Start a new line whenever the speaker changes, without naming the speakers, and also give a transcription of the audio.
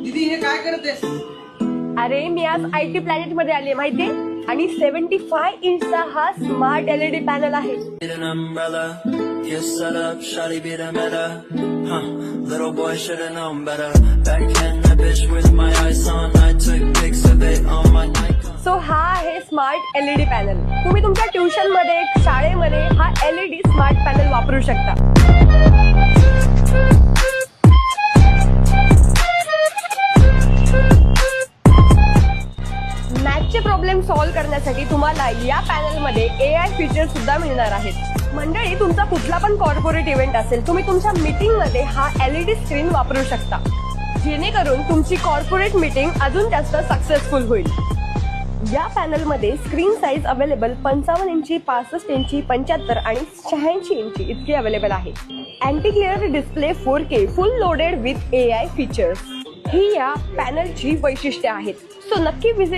दीदी हे काय करतेस?
अरे मी आज IT प्लॅनेट मध्ये आली माहितीये, आणि 75 इंचचा हा स्मार्ट LED पॅनल आहे.
An umbrella, you set up, shawty be the meta. Huh, little boy should've known better. Back in that bitch with my eyes on, I took pics of it on my Nikon.
So हा आहे smart LED panel. तुम्ही तुमच्या tuition मध्ये, शाळेमध्ये हा LED smart panel वापरू शकता. मॅथचे problem solve करण्यासाठी तुम्हाला या पॅनल मध्ये AI फीचर सुद्धा मिळणार आहेत. मंडळी, तुमचा कुठला पण कॉर्पोरेट इव्हेंट असेल, तुम्ही तुमच्या मीटिंग मध्ये हा LED स्क्रीन वापरू शकता, जेणेकरून तुमची कॉर्पोरेट मीटिंग अजून जास्त सक्सेसफुल होईल. या पॅनल मध्ये स्क्रीन साईज अवेलेबल 55 इंची, 65 इंची, 75 आणि 86 इंची इतकी अवेलेबल आहे. Anti clear display 4K full loaded with AI features ही या पॅनलची वैशिष्ट्ये आहेत. सो नक्की विजिट